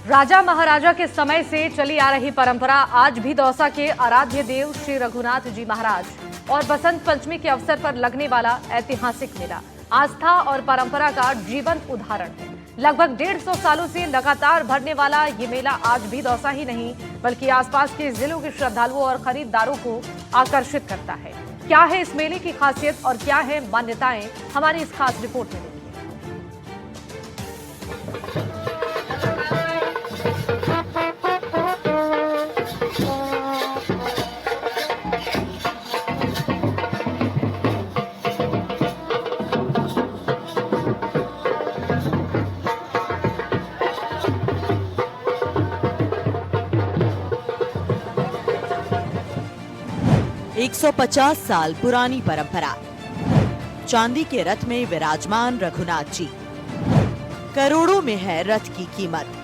राजा महाराजा के समय से चली आ रही परंपरा आज भी दौसा के आराध्य देव श्री रघुनाथ जी महाराज और बसंत पंचमी के अवसर पर लगने वाला ऐतिहासिक मेला आस्था और परंपरा का जीवंत उदाहरण है। लगभग 150 सालों से लगातार भरने वाला ये मेला आज भी दौसा ही नहीं बल्कि आसपास के जिलों के श्रद्धालुओं और खरीदारों को आकर्षित करता है। क्या है इस मेले की खासियत और क्या है मान्यताएं, हमारी इस खास रिपोर्ट में देखिए। 150 साल पुरानी परंपरा। चांदी के रथ में विराजमान रघुनाथ जी। करोड़ों में है रथ की कीमत।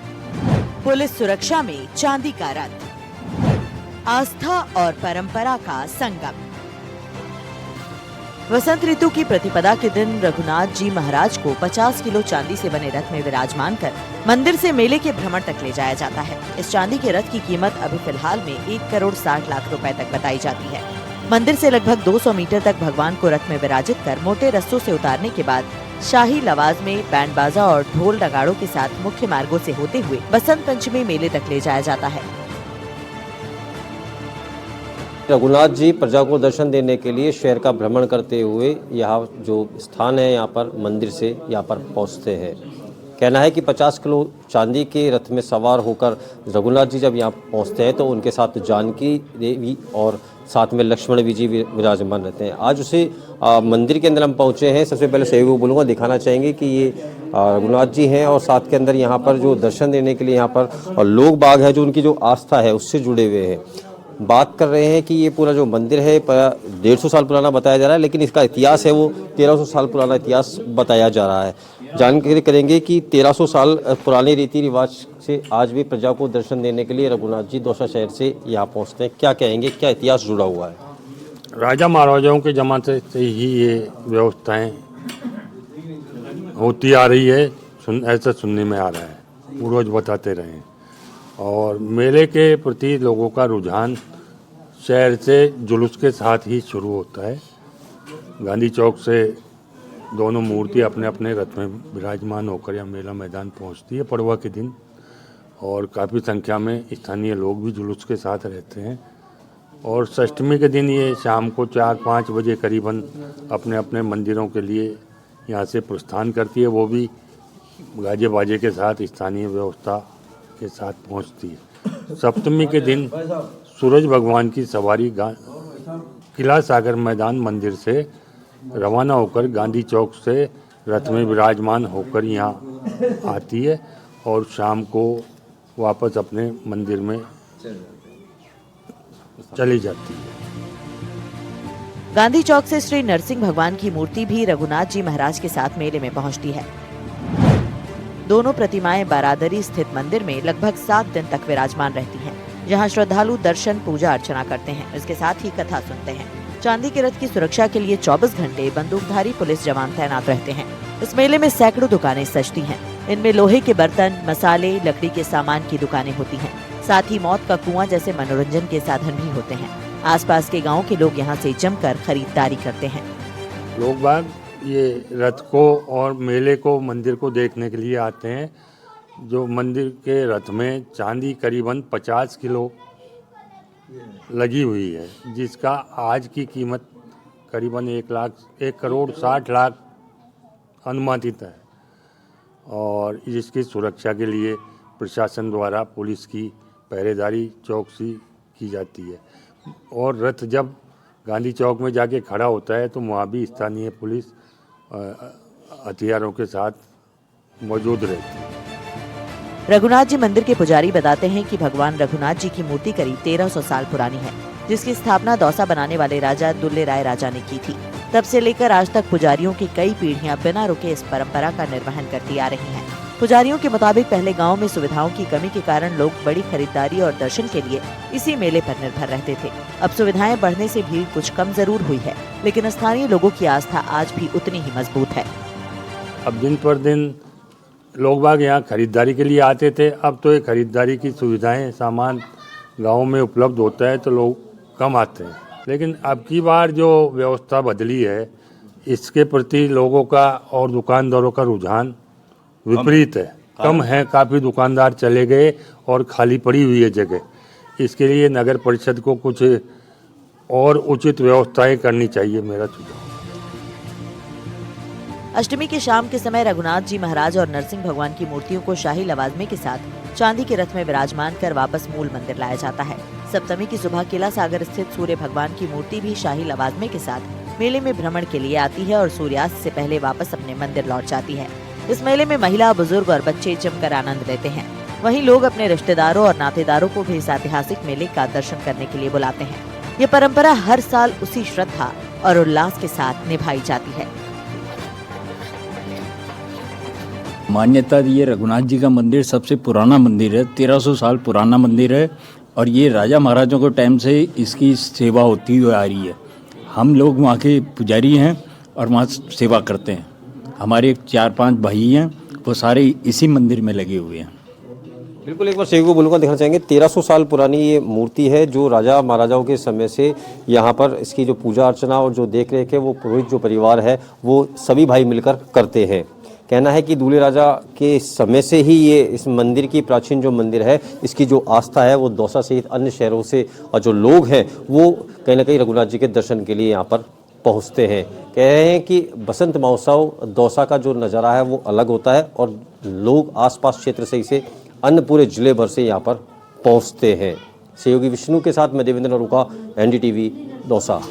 पुलिस सुरक्षा में चांदी का रथ। आस्था और परंपरा का संगम। वसंत ऋतु की प्रतिपदा के दिन रघुनाथ जी महाराज को 50 किलो चांदी से बने रथ में विराजमान कर मंदिर से मेले के भ्रमण तक ले जाया जाता है। इस चांदी के रथ की कीमत अभी फिलहाल में 1 करोड़ 60 लाख रुपए तक बताई जाती है। मंदिर से लगभग 200 मीटर तक भगवान को रथ में विराजित कर मोटे रस्सों से उतारने के बाद शाही लवाज में बैंड बाजा और ढोल नगाड़ों के साथ मुख्य मार्गों से होते हुए बसंत पंचमी मेले तक ले जाया जाता है। रघुनाथ जी प्रजा को दर्शन देने के लिए शहर का भ्रमण करते हुए यहाँ जो स्थान है यहाँ पर मंदिर से यहाँ पर पहुँचते हैं। कहना है कि 50 किलो चांदी के रथ में सवार होकर रघुनाथ जी जब यहाँ पहुँचते हैं तो उनके साथ जानकी देवी और साथ में लक्ष्मण जी विराजमान रहते हैं। आज उसे मंदिर के अंदर हम पहुँचे हैं। सबसे पहले सहयोग को बोलूँगा, दिखाना चाहेंगे कि ये रघुनाथ जी हैं और साथ के अंदर यहाँ पर जो दर्शन देने के लिए यहाँ पर लोग बाग है जो उनकी जो आस्था है उससे जुड़े हुए हैं। बात कर रहे हैं कि ये पूरा जो मंदिर है 150 साल पुराना बताया जा रहा है, लेकिन इसका इतिहास है वो 1300 साल पुराना इतिहास बताया जा रहा है। जानकारी करेंगे कि 1300 साल पुराने रीति रिवाज से आज भी प्रजा को दर्शन देने के लिए रघुनाथ जी दौसा शहर से यहाँ पहुँचते हैं। क्या कहेंगे, क्या इतिहास जुड़ा हुआ है? राजा महाराजाओं के ज़माने से ही ये व्यवस्थाएँ होती आ रही है, ऐसा सुनने में आ रहा है, पूर्वज बताते रहे हैं। और मेले के प्रति लोगों का रुझान शहर से जुलूस के साथ ही शुरू होता है। गांधी चौक से दोनों मूर्ति अपने अपने रथ में विराजमान होकर यह मेला मैदान पहुंचती है पड़वा के दिन, और काफ़ी संख्या में स्थानीय लोग भी जुलूस के साथ रहते हैं। और षष्ठमी के दिन ये शाम को 4-5 बजे करीबन अपने अपने मंदिरों के लिए यहाँ से प्रस्थान करती है, वो भी गाजे बाजे के साथ स्थानीय व्यवस्था के साथ पहुंचती है। सप्तमी के दिन सूरज भगवान की सवारी किला सागर मैदान मंदिर से रवाना होकर गांधी चौक से रथ में विराजमान होकर यहाँ आती है और शाम को वापस अपने मंदिर में चली जाती है। गांधी चौक से श्री नरसिंह भगवान की मूर्ति भी रघुनाथ जी महाराज के साथ मेले में पहुंचती है। दोनों प्रतिमाएं बारादरी स्थित मंदिर में लगभग 7 दिन तक विराजमान रहती हैं, जहां श्रद्धालु दर्शन पूजा अर्चना करते हैं। इसके साथ ही कथा सुनते हैं। चांदी के रथ की सुरक्षा के लिए 24 घंटे बंदूकधारी पुलिस जवान तैनात रहते हैं। इस मेले में सैकड़ों दुकानें सजती हैं। इनमें लोहे के बर्तन, मसाले, लकड़ी के सामान की दुकानें होती हैं। साथ ही मौत का कुआं जैसे मनोरंजन के साधन भी होते हैं। आसपास के गाँव के लोग यहाँ से जमकर खरीदारी करते हैं। लोग बाग ये रथ को और मेले को, मंदिर को देखने के लिए आते हैं। जो मंदिर के रथ में चांदी करीबन 50 किलो लगी हुई है, जिसका आज की कीमत करीबन 1 करोड़ 60 लाख अनुमानित है। और इसकी सुरक्षा के लिए प्रशासन द्वारा पुलिस की पहरेदारी चौकसी की जाती है। और रथ जब गांधी चौक में जाके खड़ा होता है तो वहाँ भी स्थानीय पुलिस हथियारों के साथ मौजूद रहती है। रघुनाथ जी मंदिर के पुजारी बताते हैं कि भगवान रघुनाथ जी की मूर्ति करीब 1300 साल पुरानी है, जिसकी स्थापना दौसा बनाने वाले राजा दुल्ले राय राजा ने की थी। तब से लेकर आज तक पुजारियों की कई पीढ़ियां बिना रुके इस परंपरा का निर्वहन करती आ रही हैं। पुजारियों के मुताबिक पहले गांव में सुविधाओं की कमी के कारण लोग बड़ी खरीदारी और दर्शन के लिए इसी मेले पर निर्भर रहते थे। अब सुविधाएं बढ़ने से भीड़ कुछ कम जरूर हुई है, लेकिन स्थानीय लोगों की आस्था आज भी उतनी ही मजबूत है। अब दिन पर दिन लोग बाग यहाँ खरीदारी के लिए आते थे। अब तो ये खरीदारी की सुविधाएं सामान गांव में उपलब्ध होता है तो लोग कम आते हैं, लेकिन अब की बार जो व्यवस्था बदली है इसके प्रति लोगों का और दुकानदारों का रुझान विपरीत है, कम है। काफ़ी दुकानदार चले गए और खाली पड़ी हुई है जगह। इसके लिए नगर परिषद को कुछ और उचित व्यवस्थाएं करनी चाहिए, मेरा सुझाव। अष्टमी की शाम के समय रघुनाथ जी महाराज और नरसिंह भगवान की मूर्तियों को शाही लवाजमे के साथ चांदी के रथ में विराजमान कर वापस मूल मंदिर लाया जाता है। सप्तमी की सुबह किला सागर स्थित सूर्य भगवान की मूर्ति भी शाही लवाजमे के साथ मेले में भ्रमण के लिए आती है और सूर्यास्त से पहले वापस अपने मंदिर लौट जाती है। इस मेले में महिला, बुजुर्ग और बच्चे जमकर आनंद लेते हैं। वहीं लोग अपने रिश्तेदारों और नातेदारों को भी इस ऐतिहासिक मेले का दर्शन करने के लिए बुलाते हैं। ये परंपरा हर साल उसी श्रद्धा और उल्लास के साथ निभाई जाती है। मान्यता ये रघुनाथ जी का मंदिर सबसे पुराना मंदिर है, 1300 साल पुराना मंदिर है और ये राजा महाराजों के टाइम से इसकी सेवा होती हुई आ रही है। हम लोग वहाँ के पुजारी हैं और वहाँ सेवा करते हैं। हमारे 4-5 भाई हैं, वो सारे इसी मंदिर में लगे हुए हैं। बिल्कुल, एक बार सेवक को बोलूँगा दिखाना चाहेंगे। 1300 साल पुरानी ये मूर्ति है जो राजा महाराजाओं के समय से यहाँ पर इसकी जो पूजा अर्चना और जो देख रेख है वो पुरोहित जो परिवार है वो सभी भाई मिलकर करते हैं। कहना है कि दूल्हे राजा के समय से ही ये इस मंदिर की प्राचीन जो मंदिर है इसकी जो आस्था है वो दौसा सहित अन्य शहरों से और जो लोग हैं वो कहीं ना कहीं रघुनाथ जी के दर्शन के लिए यहाँ पर पहुँचते हैं। कह रहे हैं कि बसंत महोत्सव दौसा का जो नज़ारा है वो अलग होता है और लोग आसपास क्षेत्र से इसे अन्य पूरे जिले भर से यहाँ पर पहुँचते हैं। सहयोगी विष्णु के साथ मैं देवेंद्र नरूका, NDTV, दौसा।